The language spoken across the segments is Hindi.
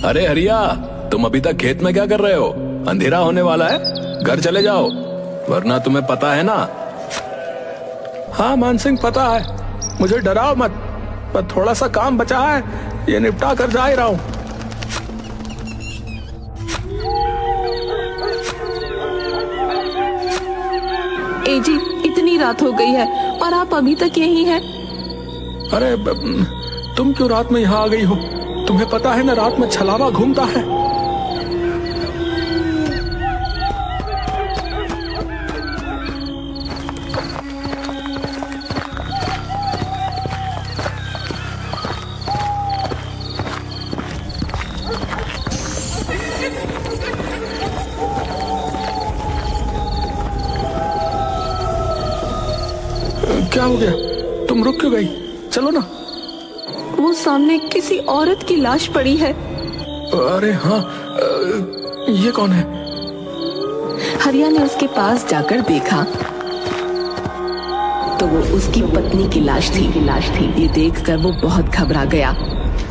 अरे हरिया, तुम अभी तक खेत में क्या कर रहे हो? अंधेरा होने वाला है, घर चले जाओ, वरना तुम्हें पता है ना। हाँ मानसिंह, पता है, मुझे डराओ मत, पर थोड़ा सा काम बचा है, ये निपटा कर जा ही रहा हूं। एजी, इतनी रात हो गई है और आप अभी तक यहीं हैं। अरे तुम क्यों रात में यहाँ आ गई हो? तुम्हें पता है ना, रात में छलावा घूमता है। क्या हो गया? तुम रुक क्यों गई? चलो ना। वो सामने किसी औरत की लाश पड़ी है। अरे हाँ, ये कौन है? हरिया ने उसके पास जाकर देखा तो वो उसकी पत्नी की लाश थी। ये देखकर वो बहुत घबरा गया।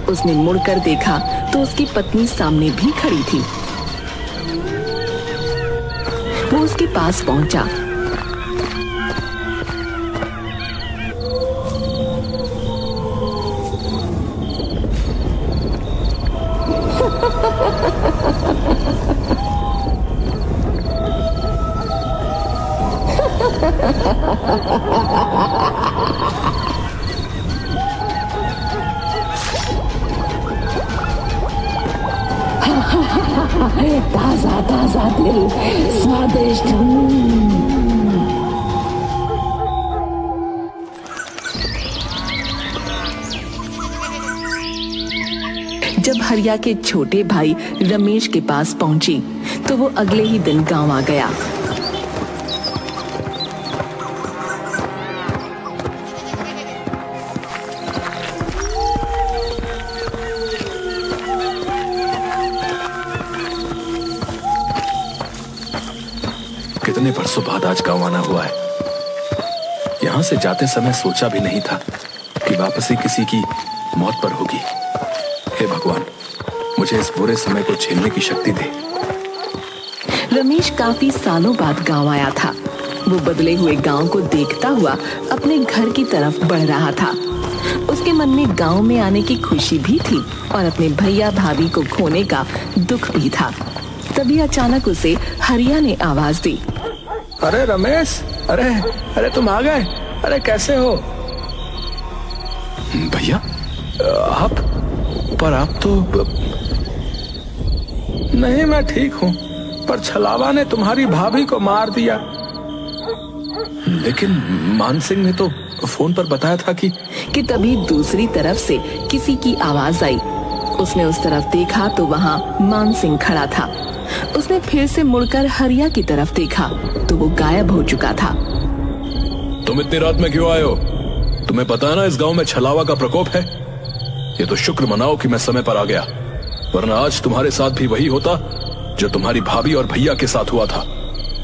उसने मुड़कर देखा तो उसकी पत्नी सामने भी खड़ी थी। वो उसके पास पहुंचा। ताजा ताजा दिल, स्वादिष्ट। जब हरिया के छोटे भाई रमेश के पास पहुंची तो वो अगले ही दिन गांव आ गया। कितने बरसों बाद आज गांव आना हुआ है। यहां से जाते समय सोचा भी नहीं था कि वापसी किसी की मौत पर होगी। हे भगवान, मुझे इस बुरे समय को झेलने की शक्ति दे। रमेश काफी सालों बाद गांव आया था। वो बदले हुए गांव को देखता हुआ अपने घर की तरफ बढ़ रहा था। उसके मन में गांव में आने की खुशी भी थी और अपने भैया भाभी को खोने का दुख भी था। तभी अचानक उसे हरिया ने आवाज दी। अरे रमेश, अरे तुम आ गए। अरे कैसे हो? भैया आप? पर आप तो नहीं, मैं ठीक हूँ, पर छलावा ने तुम्हारी भाभी को मार दिया। लेकिन मानसिंह ने तो फोन पर बताया था कि तभी दूसरी तरफ से किसी की आवाज आई। उसने उस तरफ देखा तो वहाँ मानसिंह खड़ा था। उसने फिर से मुड़कर हरिया की तरफ देखा तो वो गायब हो चुका था। तुम इतनी रात में क्यों आए हो? तुम्हें पता है ना इस गांव में छलावा का प्रकोप है। ये तो शुक्र मनाओ कि मैं समय पर आ गया, वरना आज तुम्हारे साथ भी वही होता जो तुम्हारी भाभी और भैया के साथ हुआ था।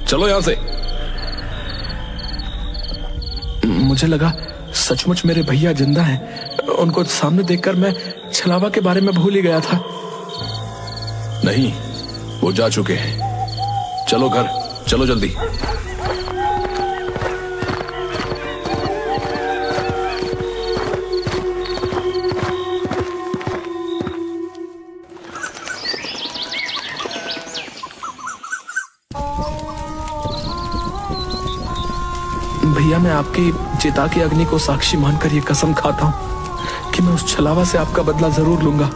चलो यहां से। मुझे लगा सचमुच मेरे भैया जिंदा हैं। उनको सामने देखकर मैं छलावा के बारे में भूल ही गया था। नहीं, वो जा चुके हैं। चलो घर, चलो जल्दी। भैया, मैं आपकी चिता की अग्नि को साक्षी मानकर ये कसम खाता हूं कि मैं उस छलावा से आपका बदला जरूर लूंगा।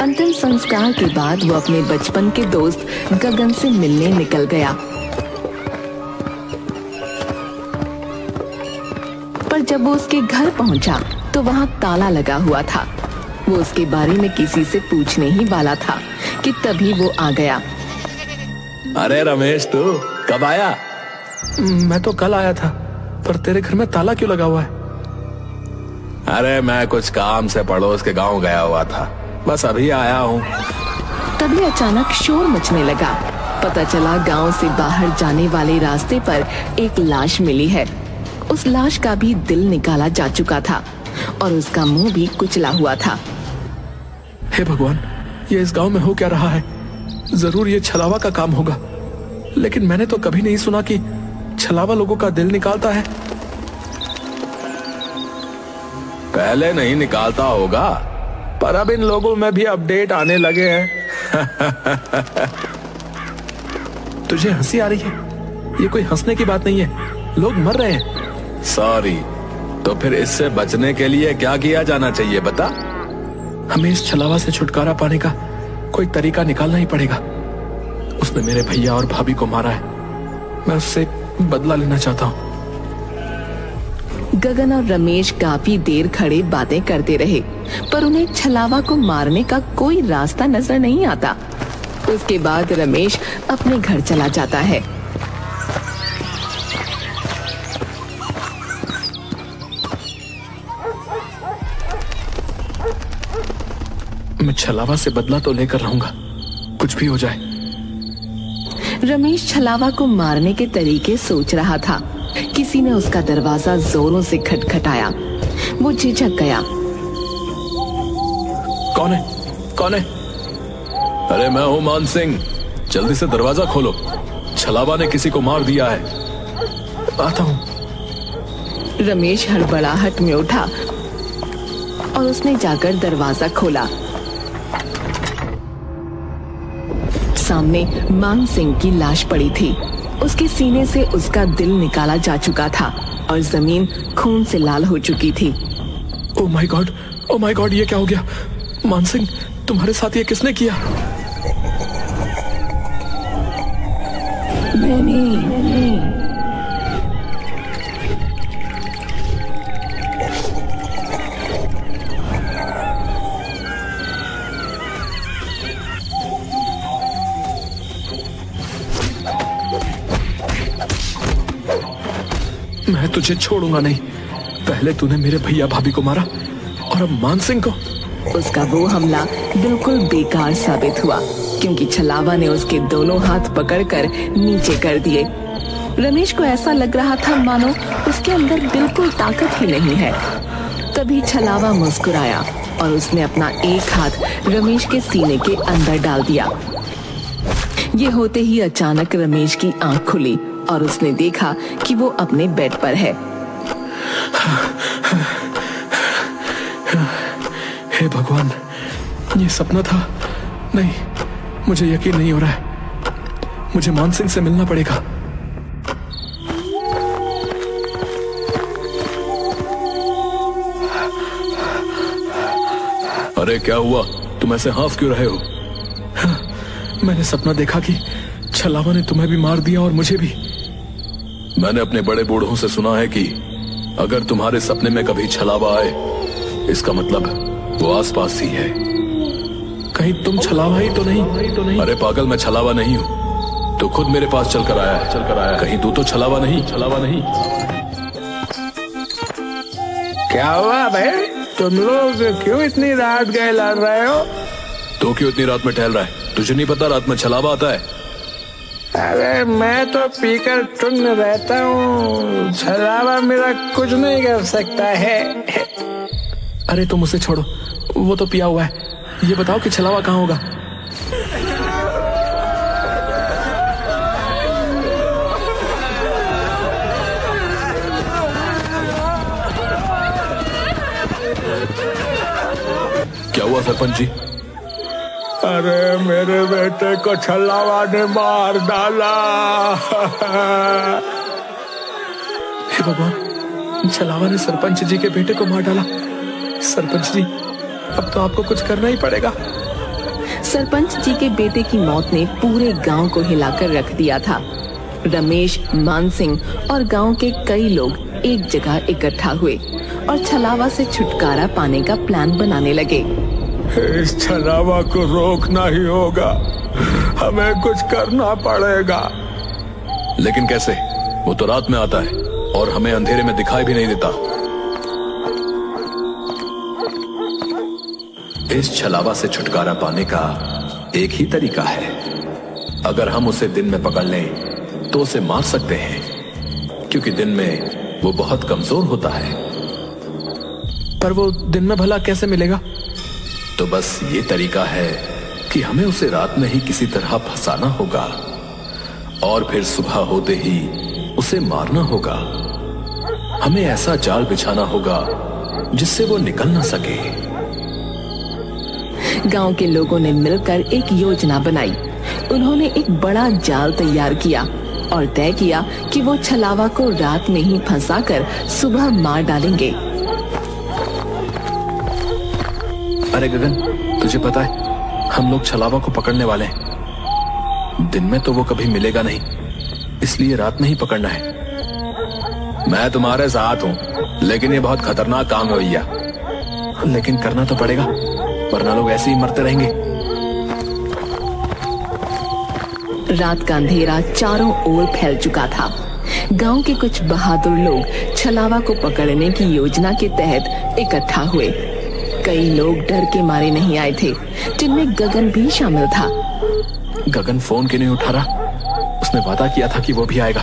अंतिम संस्कार के बाद वो अपने बचपन के दोस्त गगन से मिलने निकल गया। पर जब वो उसके घर पहुंचा तो वहाँ ताला लगा हुआ था। वो उसके बारे में किसी से पूछने ही वाला था कि तभी वो आ गया। अरे रमेश, तू कब आया? मैं तो कल आया था, पर तेरे घर में ताला क्यों लगा हुआ है? अरे मैं कुछ काम से पड़ोस के गांव गया हुआ था, बस अभी आया हूँ। तभी अचानक शोर मचने लगा। पता चला गांव से बाहर जाने वाले रास्ते पर एक लाश मिली है। उस लाश का भी दिल निकाला जा चुका था और उसका मुंह भी कुचला हुआ था। हे भगवान, ये इस गांव में हो क्या रहा है? जरूर ये छलावा का काम होगा, लेकिन मैंने तो कभी नहीं सुना कि छलावा लोगों का दिल निकालता है। पहले नहीं निकालता होगा, पर अब इन लोगों में भी अपडेट आने लगे हैं। तुझे हंसी आ रही है? ये कोई हंसने की बात नहीं है, लोग मर रहे हैं। सॉरी, तो फिर इससे बचने के लिए क्या किया जाना चाहिए बता? हमें इस छलावा से छुटकारा पाने का कोई तरीका निकालना ही पड़ेगा। उसने मेरे भैया और भाभी को मारा है, मैं उससे बदला लेना चाहता हूँ। गगन और रमेश काफी देर खड़े बातें करते रहे, पर उन्हें छलावा को मारने का कोई रास्ता नजर नहीं आता। उसके बाद रमेश अपने घर चला जाता है। मैं छलावा से बदला तो लेकर रहूंगा, कुछ भी हो जाए। रमेश छलावा को मारने के तरीके सोच रहा था। किसी ने उसका दरवाजा जोरों से खटखटाया। वो झिझक गया। कौन है? कौन है? अरे मैं हूं मान सिंह, जल्दी से दरवाजा खोलो, छलावा ने किसी को मार दिया है। आता हूं। रमेश हड़बड़ाहट में उठा और उसने जाकर दरवाजा खोला। सामने मान सिंह की लाश पड़ी थी। उसके सीने से उसका दिल निकाला जा चुका था और जमीन खून से लाल हो चुकी थी। ओ माय गॉड, ये क्या हो गया? मान सिंह, तुम्हारे साथ ये किसने किया? मैंने। मैं तुझे छोड़ूंगा नहीं। पहले तूने मेरे भैया भाभी को मारा और अब मान सिंह को। उसका वो हमला बिल्कुल बेकार साबित हुआ, क्योंकि छलावा ने उसके दोनों हाथ पकड़कर नीचे कर दिए। रमेश को ऐसा लग रहा था मानो उसके अंदर बिल्कुल ताकत ही नहीं है। तभी छलावा मुस्कुराया और उसने अपना एक हाथ रमेश के सीने के अंदर डाल दिया। ये होते ही अचानक रमेश की आंख खुली और उसने देखा कि वो अपने बेड पर है। हे भगवान, ये सपना था? नहीं, मुझे यकीन नहीं हो रहा है। मुझे मान सिंह से मिलना पड़ेगा। अरे क्या हुआ? तुम ऐसे हाफ क्यों रहे हो? मैंने सपना देखा कि छलावा ने तुम्हें भी मार दिया और मुझे भी। मैंने अपने बड़े बूढ़ों से सुना है कि अगर तुम्हारे सपने में कभी छलावा आए, इसका मतलब वो आसपास ही है। कहीं तुम छलावा ही तो नहीं? अरे पागल, मैं छलावा नहीं हूँ। तो खुद मेरे पास चल कर आया। कहीं तू तो छलावा नहीं? क्या हुआ भाई? तुम लोग क्यों इतनी रात गए लड़ रहे हो? तो क्यों इतनी रात में टहल रहा है? तुझे नहीं पता रात में छलावा आता है? अरे मैं तो पीकर टुन्न रहता हूँ, छलावा मेरा कुछ नहीं कर सकता है। अरे तुम उसे छोड़ो, वो तो पिया हुआ है। ये बताओ कि छलावा कहाँ होगा? क्या हुआ सरपंच जी? अरे मेरे बेटे को छलावा ने मार डाला। हे भगवान, छलावा ने सरपंच जी के बेटे को मार डाला। सरपंच जी, अब तो आपको कुछ करना ही पड़ेगा। सरपंच जी के बेटे की मौत ने पूरे गांव को हिलाकर रख दिया था। रमेश, मान सिंह और गांव के कई लोग एक जगह इकट्ठा हुए और छलावा से छुटकारा पाने का प्लान बनाने लगे। इस छलावा को रोकना ही होगा, हमें कुछ करना पड़ेगा। लेकिन कैसे? वो तो रात में आता है और हमें अंधेरे में दिखाई भी नहीं देता। इस छलावा से छुटकारा पाने का एक ही तरीका है। अगर हम उसे दिन में पकड़ लें तो उसे मार सकते हैं, क्योंकि दिन में वो बहुत कमजोर होता है। पर वो दिन में भला कैसे मिलेगा? तो बस ये तरीका है कि हमें उसे रात में ही किसी तरह फंसाना होगा और फिर सुबह होते ही उसे मारना होगा। हमें ऐसा जाल बिछाना होगा जिससे वो निकल ना सके। गांव के लोगों ने मिलकर एक योजना बनाई। उन्होंने एक बड़ा जाल तैयार किया और तय किया कि वो छलावा को रात में ही फंसाकर सुबह मार डालेंगे। अरे गगन, तुझे पता है हम लोग छलावा को पकड़ने वाले हैं। दिन में तो वो कभी मिलेगा नहीं, इसलिए रात में ही पकड़ना है। मैं तुम्हारे साथ हूं, लेकिन ये बहुत खतरनाक काम है भैया। लेकिन करना तो पड़ेगा, वरना लोग ऐसे ही मरते रहेंगे। रात का अंधेरा चारों ओर फैल चुका था। गांव के कुछ बहादुर लोग छलावा को पकड़ने की योजना के तहत इकट्ठा हुए। कई लोग डर के मारे नहीं आए थे, जिनमें गगन भी शामिल था। गगन फोन क्यों नहीं उठा रहा? उसने वादा किया था कि वो भी आएगा।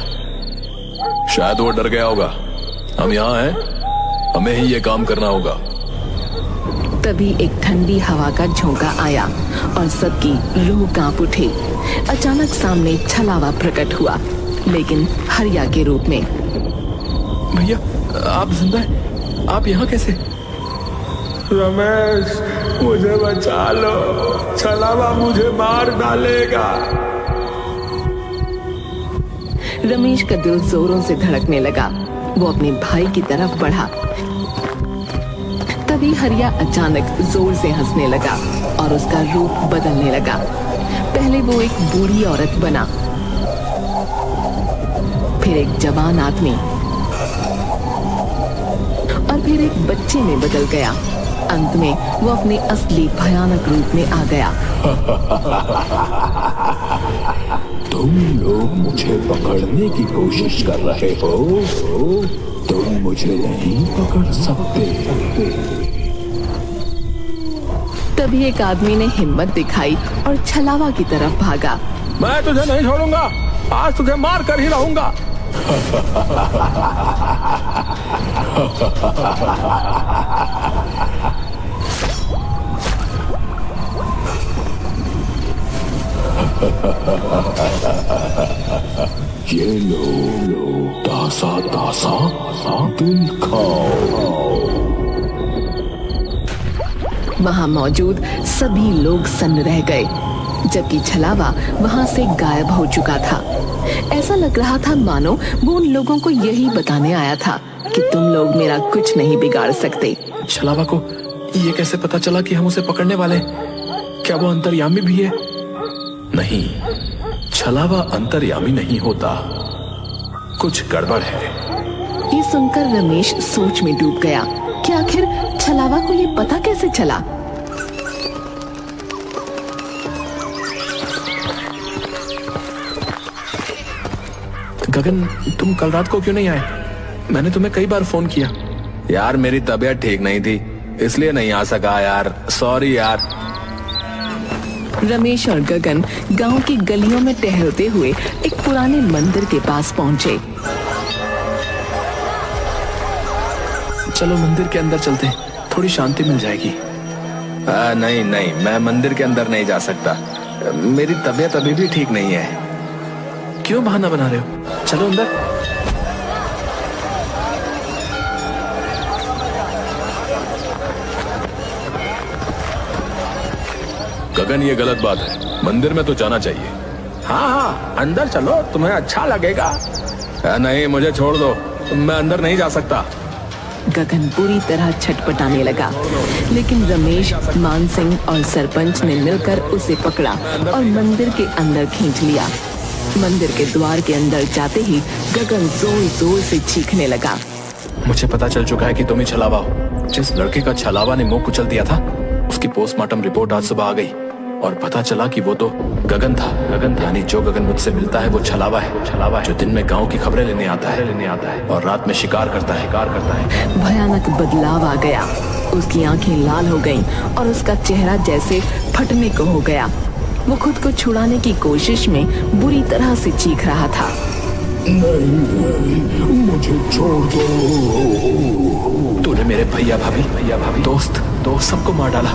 शायद वो डर गया होगा। हम यहाँ हैं, हमें ही ये काम करना होगा। तभी एक ठंडी हवा का झोंका आया और सबकी रूह कांप उठी। अचानक सामने छलावा प्रकट हुआ, लेकिन हरिया के रूप में। भैया, आप जिंदा हैं? आप यहाँ कैसे? रमेश, मुझे बचा लो, छलावा मुझे मार डालेगा। रमेश का दिल जोरों से धड़कने लगा। वो अपने भाई की तरफ बढ़ा। तभी हरिया अचानक जोर से हंसने लगा और उसका रूप बदलने लगा। पहले वो एक बूढ़ी औरत बना, फिर एक जवान आदमी और फिर एक बच्चे में बदल गया। अंत में वो अपने असली भयानक रूप में आ गया। तुम लोग मुझे पकड़ने की कोशिश कर रहे हो, तुम मुझे नहीं पकड़ सकते। तभी एक आदमी ने हिम्मत दिखाई और छलावा की तरफ भागा। मैं तुझे नहीं छोड़ूंगा, आज तुझे मार कर ही रहूंगा। ये लो तासा तासा दिल खाओ। वहां मौजूद सभी लोग सन्न रह गए, जबकि छलावा वहां से गायब हो चुका था। ऐसा लग रहा था मानो वो उन लोगों को यही बताने आया था कि तुम लोग मेरा कुछ नहीं बिगाड़ सकते। छलावा को ये कैसे पता चला कि हम उसे पकड़ने वाले हैं? क्या वो अंतर्यामी भी है? नहीं, छलावा अंतर्यामी नहीं होता, कुछ गड़बड़ है। ये सुनकर रमेश सोच में डूब गया कि आखिर छलावा को ये पता कैसे चला। गगन, तुम कल रात को क्यों नहीं आए? मैंने तुम्हें कई बार फोन किया। यार मेरी तबीयत ठीक नहीं थी, इसलिए नहीं आ सका यार, सॉरी यार। रमेश और गगन गांव की गलियों में टहलते हुए एक पुराने मंदिर के पास पहुंचे। चलो मंदिर के अंदर चलते हैं, थोड़ी शांति मिल जाएगी। नहीं नहीं, मैं मंदिर के अंदर नहीं जा सकता, मेरी तबीयत अभी भी ठीक नहीं है। क्यों बहाना बना रहे हो? चलो अंदर। गगन, ये गलत बात है, मंदिर में तो जाना चाहिए। हाँ हाँ, अंदर चलो, तुम्हें अच्छा लगेगा। नहीं, मुझे छोड़ दो, मैं अंदर नहीं जा सकता। गगन बुरी तरह छटपटाने लगा, लेकिन रमेश, मान सिंह और सरपंच ने मिलकर उसे पकड़ा और मंदिर के अंदर खींच लिया। मंदिर के द्वार के अंदर जाते ही गगन जोर जोर से चीखने लगा। मुझे पता चल चुका है कि तुम ही छलावा हो। जिस लड़के का छलावा ने मुंह कुचल दिया था, उसकी पोस्टमार्टम रिपोर्ट आज सुबह आ गई और पता चला कि वो तो गगन था। यानी जो गगन मुझसे मिलता है वो छलावा है, जो दिन में गांव की खबरें लेने आता है और रात में शिकार करता है। भयानक बदलाव आ गया। उसकी आंखें लाल हो गईं और उसका चेहरा जैसे फटने को हो गया। वो खुद को छुड़ाने की कोशिश में बुरी तरह से चीख रहा था। नहीं, मुझे छोड़ दो। तूने मेरे भैया भाभी दोस्त सबको मार डाला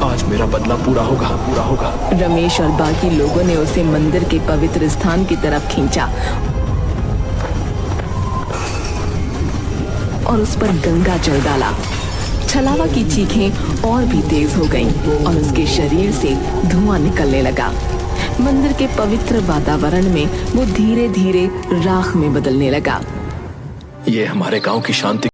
आज मेरा बदला पूरा होगा। रमेश और बाकी लोगों ने उसे मंदिर के पवित्र स्थान की तरफ खींचा और उस पर गंगा जल डाला। छलावा की चीखें और भी तेज हो गईं और उसके शरीर से धुआं निकलने लगा। मंदिर के पवित्र वातावरण में वो धीरे धीरे राख में बदलने लगा। ये हमारे गांव की शांति